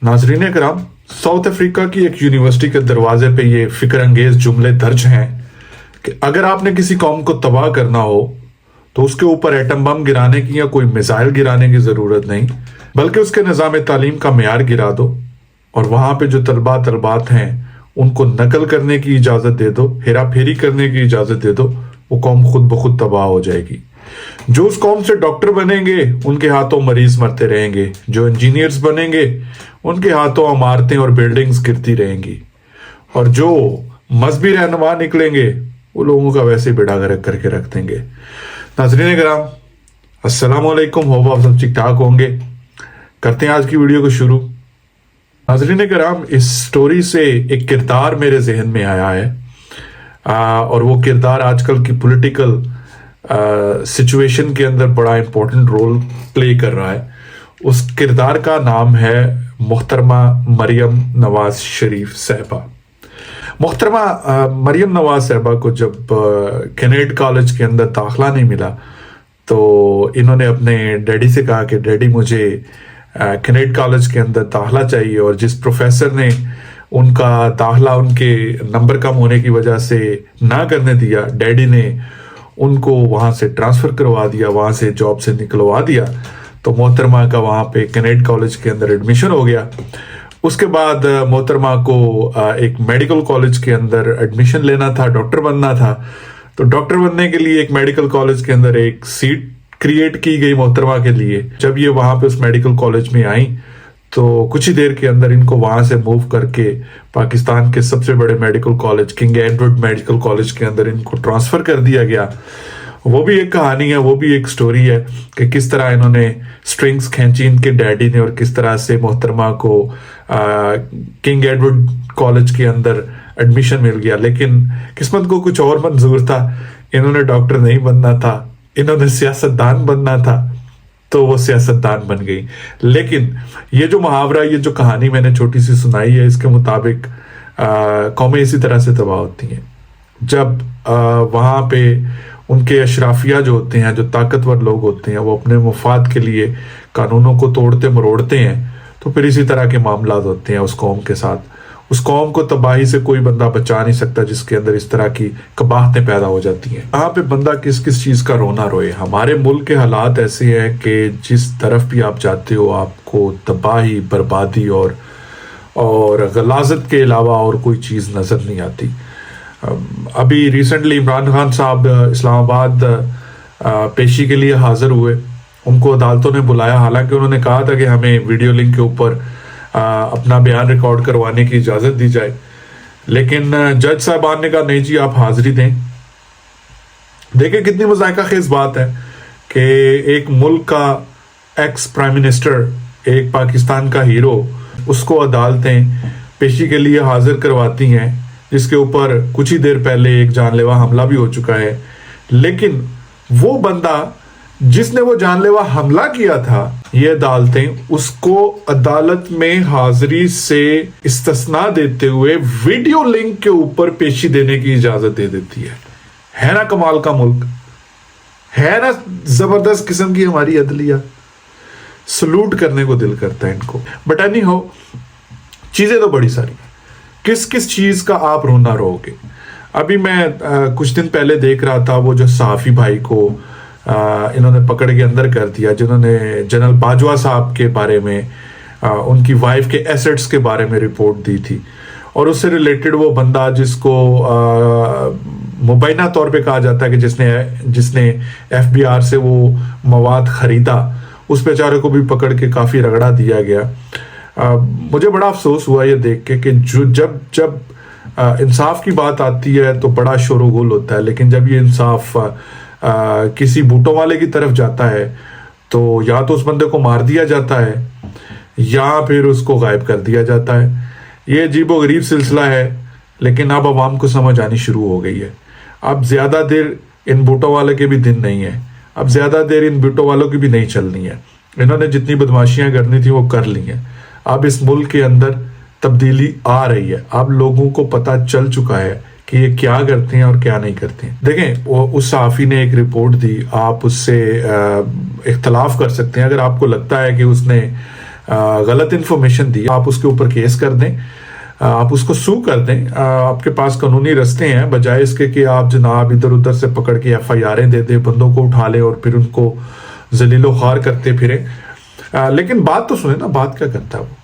नाज़रीन कराम, south Africa की एक यूनिवर्सिटी के दरवाजे पे ये फिक्र अंगेज जुमले दर्ज हैं कि अगर आपने किसी कौम को तबाह करना हो तो उसके ऊपर एटम बम गिराने की या कोई मिसाइल गिराने की ज़रूरत नहीं, बल्कि उसके निज़ाम तालीम का मेयार गिरा दो और वहाँ पे जो तलबात हैं उनको नकल करने की इजाज़त दे दो, हेरा फेरी करने की इजाज़त दे दो। वो कौम खुद ब खुद तबाह हो जाएगी। जो उस कौम से डॉक्टर बनेंगे उनके हाथों मरीज मरते रहेंगे, जो इंजीनियर्स बनेंगे उनके हाथों इमारतें और बिल्डिंग्स गिरती रहेंगी, और जो मजहबी रहनुमा निकलेंगे वो लोगों का वैसे बेड़ा गर्क करके रख देंगे। नाज़रीन कराम, अस्सलाम वालेकुम, होप आप सब ठीक ठाक होंगे। करते हैं आज की वीडियो को शुरू। नाज़रीन कराम, इस स्टोरी से एक किरदार मेरे जहन में आया है, और वो किरदार आजकल की पॉलिटिकल सिचुएशन के अंदर बड़ा इंपॉर्टेंट रोल प्ले कर रहा है। उस किरदार का नाम है मोहतरमा मरियम नवाज शरीफ साहबा। मोहतरमा मरियम नवाज साहबा को जब कैनेड कॉलेज के अंदर दाखिला नहीं मिला तो इन्होंने अपने डैडी से कहा कि डैडी मुझे कैनेड कॉलेज के अंदर दाखिला चाहिए, और जिस प्रोफेसर ने उनका दाखिला उनके नंबर कम होने की वजह से ना करने दिया, डैडी ने उनको वहाँ से ट्रांसफ़र करवा दिया, वहाँ से जॉब से निकलवा दिया। तो मोहतरमा का वहाँ पे कैनेड कॉलेज के अंदर एडमिशन हो गया। उसके बाद मोहतरमा को एक मेडिकल कॉलेज के अंदर एडमिशन लेना था, डॉक्टर बनना था। तो डॉक्टर बनने के लिए एक मेडिकल कॉलेज के अंदर एक सीट क्रिएट की गई मोहतरमा के लिए। जब ये वहाँ पे उस मेडिकल कॉलेज में आई तो कुछ ही देर के अंदर इनको वहाँ से मूव करके पाकिस्तान के सबसे बड़े medical college king Edward medical college के अंदर इनको ट्रांसफ़र कर दिया गया। वो भी एक कहानी है, वो भी एक स्टोरी है कि किस तरह इन्होंने स्ट्रिंग्स खींची इनके डैडी ने, और किस तरह से मोहतरमा को किंग एडवर्ड कॉलेज के अंदर एडमिशन मिल गया। लेकिन किस्मत को कुछ और मंजूर था, इन्होंने डॉक्टर नहीं बनना था, इन्होंने सियासतदान बनना था, तो वो सियासतदान बन गई। लेकिन ये जो मुहावरा, ये जो कहानी मैंने छोटी सी सुनाई है, इसके मुताबिक कौमें इसी तरह से तबाह होती हैं। जब वहाँ पे उनके अशराफिया जो होते हैं, जो ताकतवर लोग होते हैं, वो अपने मुफाद के लिए कानूनों को तोड़ते मरोड़ते हैं, तो फिर इसी तरह के मामला होते हैं उस कौम के साथ। उस कौम को तबाही से कोई बंदा बचा नहीं सकता जिसके अंदर इस तरह की कबाहतें पैदा हो जाती हैं। यहाँ पे बंदा किस किस चीज़ का रोना रोए। हमारे मुल्क के हालात ऐसे हैं कि जिस तरफ भी आप जाते हो आपको तबाही, बर्बादी और गलाजत के अलावा और कोई चीज़ नज़र नहीं आती। अभी रिसेंटली इमरान खान साहब इस्लामाबाद पेशी के लिए हाजिर हुए। उनको अदालतों ने बुलाया, हालांकि उन्होंने कहा था कि हमें वीडियो लिंक के ऊपर अपना बयान रिकॉर्ड करवाने की इजाज़त दी जाए, लेकिन जज साहबान ने कहा नहीं जी, आप हाजिरी दें। देखिए कितनी मज़ाक़ा खेज़ बात है कि एक मुल्क का एक्स प्राइम मिनिस्टर, एक पाकिस्तान का हीरो, उसको अदालतें पेशी के लिए हाजिर करवाती हैं, जिसके ऊपर कुछ ही देर पहले एक जानलेवा हमला भी हो चुका है। लेकिन वो बंदा जिसने वो जानलेवा हमला किया था, ये अदालतें उसको अदालत में हाजिरी से इस्तिस्ना देते हुए वीडियो लिंक के ऊपर पेशी देने की इजाजत दे देती है ना कमाल का मुल्क, है ना जबरदस्त किस्म की हमारी अदलिया। सलूट करने को दिल करता है इनको। बट एनी हो, चीजें तो बड़ी सारी, किस किस चीज का आप रोना रोगे। अभी मैं कुछ दिन पहले देख रहा था, वो जो सहाफी भाई को इन्होंने पकड़ के अंदर कर दिया, जिन्होंने जनरल बाजवा साहब के बारे में, उनकी वाइफ के एसेट्स के बारे में रिपोर्ट दी थी, और उससे रिलेटेड वो बंदा जिसको मुबैना तौर पे कहा जाता है कि जिसने FBR से वो मवाद खरीदा, उस बेचारे को भी पकड़ के काफ़ी रगड़ा दिया गया। मुझे बड़ा अफसोस हुआ ये देख के कि जब इंसाफ की बात आती है तो बड़ा शोरगुल होता है, लेकिन जब ये इंसाफ किसी बूटों वाले की तरफ जाता है तो या तो उस बंदे को मार दिया जाता है या फिर उसको गायब कर दिया जाता है। ये अजीबोगरीब सिलसिला है, लेकिन अब आवाम को समझ आनी शुरू हो गई है। अब ज़्यादा देर इन बूटों वाले के भी दिन नहीं है, अब ज़्यादा देर इन बूटों वालों की भी नहीं चलनी है। इन्होंने जितनी बदमाशियाँ करनी थी वो कर ली हैं। अब इस मुल्क के अंदर तब्दीली आ रही है, अब लोगों को पता चल चुका है कि ये क्या करते हैं और क्या नहीं करते हैं। देखें, वो उस सहाफ़ी ने एक रिपोर्ट दी, आप उससे इख्तलाफ कर सकते हैं। अगर आपको लगता है कि उसने غلط انفارمیشن دی, آپ اس کے اوپر کیس کر دیں, آپ اس کو سو کر دیں. آپ کے پاس قانونی رستے ہیں, بجائے اس کے کہ آپ جناب ادھر ادھر سے پکڑ کے FIR دے دیں, بندوں کو اٹھا لیں اور پھر ان کو ذلیل و خوار کرتے پھریں. لیکن بات تو سنیں نا, بات کیا کرتا ہے وہ,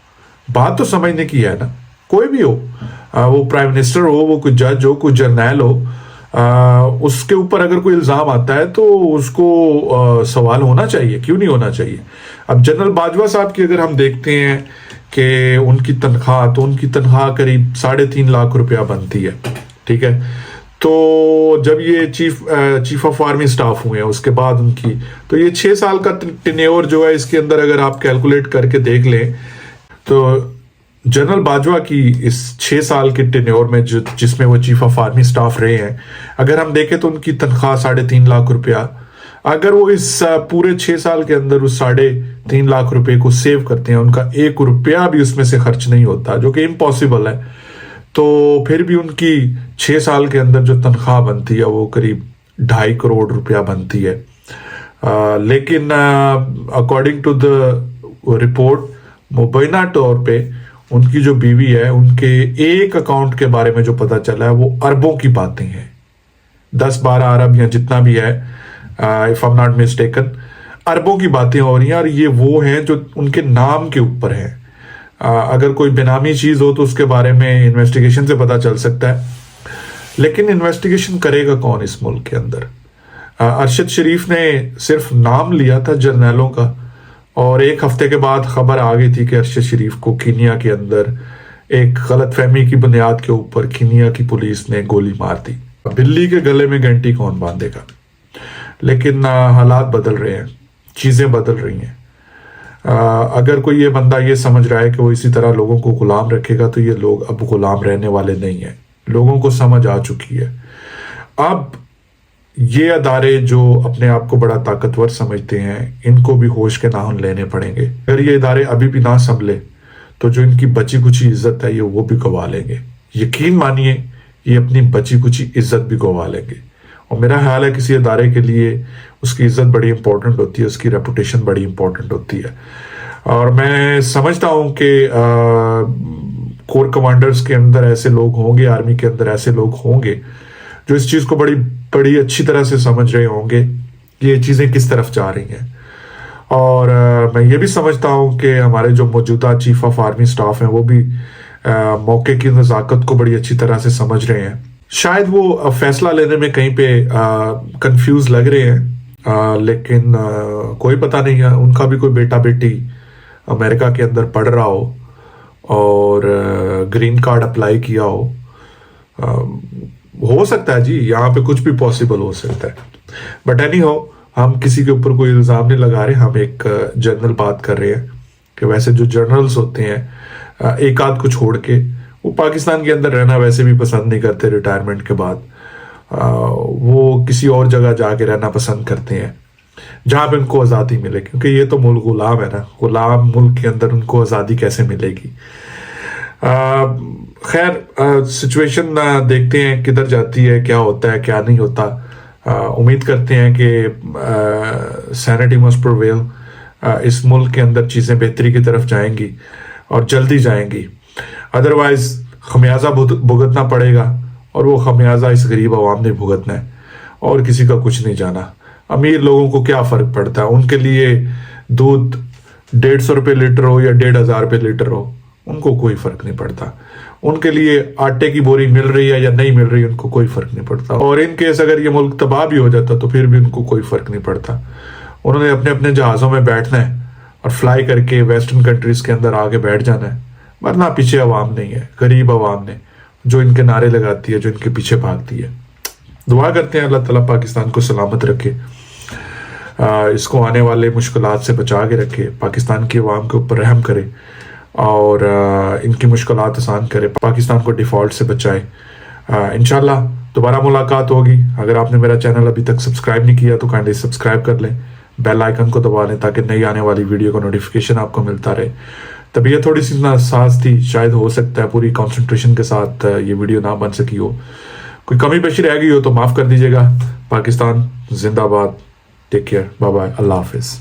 بات تو سمجھنے کی ہے نا. کوئی بھی ہو, وہ پرائم منسٹر ہو, وہ کوئی جج ہو, کوئی جرنیل ہو, اس کے اوپر اگر کوئی الزام آتا ہے تو اس کو سوال ہونا چاہیے, کیوں نہیں ہونا چاہیے. اب جنرل باجوہ صاحب کی اگر ہم دیکھتے ہیں کہ ان کی تنخواہ, تو ان کی تنخواہ قریب 3.5 لاکھ روپیہ بنتی ہے, ٹھیک ہے. تو جب یہ چیف آف آرمی سٹاف ہوئے ہیں اس کے بعد ان کی, تو یہ 6 سال کا ٹینیور جو ہے اس کے اندر اگر آپ کیلکولیٹ کر کے دیکھ لیں تو جنرل باجوہ کی اس 6 سال کے ٹینیور میں جس میں وہ چیف آف آرمی سٹاف رہے ہیں, اگر ہم دیکھیں تو ان کی تنخواہ 3.5 لاکھ روپیہ, اگر وہ اس پورے 6 سال کے اندر اس 3.5 لاکھ روپے کو سیو کرتے ہیں, ان کا 1 روپیہ بھی اس میں سے خرچ نہیں ہوتا, جو کہ امپاسبل ہے, تو پھر بھی ان کی 6 سال کے اندر جو تنخواہ بنتی ہے وہ قریب 2.5 کروڑ روپیہ بنتی ہے. لیکن اکارڈنگ ٹو دا رپورٹ, مبینہ طور پہ ان کی جو بیوی ہے, ان کے ایک اکاؤنٹ کے بارے میں جو پتا چلا ہے وہ اربوں کی باتیں ہیں, 10-12 ارب یا جتنا بھی ہے, if I'm not mistaken, اربوں کی باتیں ہو رہی ہیں, اور یہ وہ ہیں جو ان کے نام کے اوپر ہیں. اگر کوئی بینامی چیز ہو تو اس کے بارے میں انویسٹیگیشن سے پتا چل سکتا ہے, لیکن انویسٹیگیشن کرے گا کون اس ملک کے اندر. ارشد شریف نے صرف نام لیا تھا جرنیلوں کا, اور 1 ہفتے کے بعد خبر آ گئی تھی کہ ارشد شریف کو کینیا کے اندر ایک غلط فہمی کی بنیاد کے اوپر کینیا کی پولیس نے گولی مار دی. بلی کے گلے میں گھنٹی کون باندھے گا. لیکن حالات بدل رہے ہیں, چیزیں بدل رہی ہیں. اگر کوئی یہ بندہ یہ سمجھ رہا ہے کہ وہ اسی طرح لوگوں کو غلام رکھے گا, تو یہ لوگ اب غلام رہنے والے نہیں ہیں. لوگوں کو سمجھ آ چکی ہے. اب یہ ادارے جو اپنے آپ کو بڑا طاقتور سمجھتے ہیں, ان کو بھی ہوش کے ناخن لینے پڑیں گے. اگر یہ ادارے ابھی بھی نہ سنبھلے تو جو ان کی بچی کچی عزت ہے یہ وہ بھی گوا لیں گے. یقین مانیے یہ اپنی بچی کچی عزت بھی گوا لیں گے. اور میرا خیال ہے کسی ادارے کے لیے اس کی عزت بڑی امپورٹنٹ ہوتی ہے, اس کی ریپوٹیشن بڑی امپورٹنٹ ہوتی ہے. اور میں سمجھتا ہوں کہ کور کمانڈرز کے اندر ایسے لوگ ہوں گے, آرمی کے اندر ایسے لوگ ہوں گے جو اس چیز کو بڑی اچھی طرح سے سمجھ رہے ہوں گے کہ یہ چیزیں کس طرف جا رہی ہیں. اور میں یہ بھی سمجھتا ہوں کہ ہمارے جو موجودہ چیف آف آرمی سٹاف ہیں وہ بھی موقع کی نزاکت کو بڑی اچھی طرح سے سمجھ رہے ہیں. شاید وہ فیصلہ لینے میں کہیں پہ کنفیوز لگ رہے ہیں, لیکن کوئی پتہ نہیں ہے, ان کا بھی کوئی بیٹا بیٹی امریکہ کے اندر پڑھ رہا ہو اور گرین کارڈ اپلائی کیا ہو سکتا ہے جی, یہاں پہ کچھ بھی پاسبل ہو سکتا ہے. بٹ اینی ہو, ہم کسی کے اوپر کوئی الزام نہیں لگا رہے, ہم ایک جنرل بات کر رہے ہیں کہ ویسے جو جنرلز ہوتے ہیں ایک آدھ کو چھوڑ کے, وہ پاکستان کے اندر رہنا ویسے بھی پسند نہیں کرتے. ریٹائرمنٹ کے بعد وہ کسی اور جگہ جا کے رہنا پسند کرتے ہیں جہاں پہ ان کو آزادی ملے, کیونکہ یہ تو ملک غلام ہے نا. غلام ملک کے اندر ان کو آزادی کیسے ملے گی. خیر, سچویشن دیکھتے ہیں کدھر جاتی ہے, کیا ہوتا ہے کیا نہیں ہوتا. امید کرتے ہیں کہ سینٹی مسٹ پرویل, اس ملک کے اندر چیزیں بہتری کی طرف جائیں گی اور جلدی جائیں گی. ادروائز خمیازہ بھگتنا پڑے گا, اور وہ خمیازہ اس غریب عوام نے بھگتنا ہے, اور کسی کا کچھ نہیں جانا. امیر لوگوں کو کیا فرق پڑتا ہے, ان کے لیے دودھ 150 روپے لیٹر ہو یا 1500 روپے لیٹر ہو, ان کو کوئی فرق نہیں پڑتا. ان کے لیے آٹے کی بوری مل رہی ہے یا نہیں مل رہی, ان کو کوئی فرق نہیں پڑتا. اور ان کیس اگر یہ ملک تباہ بھی ہو جاتا تو پھر بھی ان کو کوئی فرق نہیں پڑتا. انہوں نے اپنے اپنے جہازوں میں بیٹھنا ہے اور فلائی کر کے ویسٹرن کنٹریز کے اندر آگے بیٹھ جانا ہے, ورنہ پیچھے عوام نہیں ہے, غریب عوام نے جو ان کے نعرے لگاتی ہے, جو ان کے پیچھے بھاگتی ہے. دعا کرتے ہیں اللہ تعالیٰ پاکستان کو سلامت رکھے, اس کو آنے والے مشکلات سے بچا کے رکھے, پاکستان کی عوام کے اوپر رحم کرے اور ان کی مشکلات آسان کرے, پاکستان کو ڈیفالٹ سے بچائے. انشاءاللہ دوبارہ ملاقات ہوگی. اگر آپ نے میرا چینل ابھی تک سبسکرائب نہیں کیا تو کائنڈلی سبسکرائب کر لیں, بیل آئیکن کو دبا لیں تاکہ نئی آنے والی ویڈیو کا نوٹیفیکیشن آپ کو ملتا رہے. طبیعت تھوڑی سی ناساز تھی, شاید ہو سکتا ہے پوری کانسنٹریشن کے ساتھ یہ ویڈیو نہ بن سکی ہو, کوئی کمی پیشی رہ گئی ہو تو معاف کر دیجیے گا. پاکستان زندہ باد. ٹیک کیئر, بائے بائے, اللہ حافظ.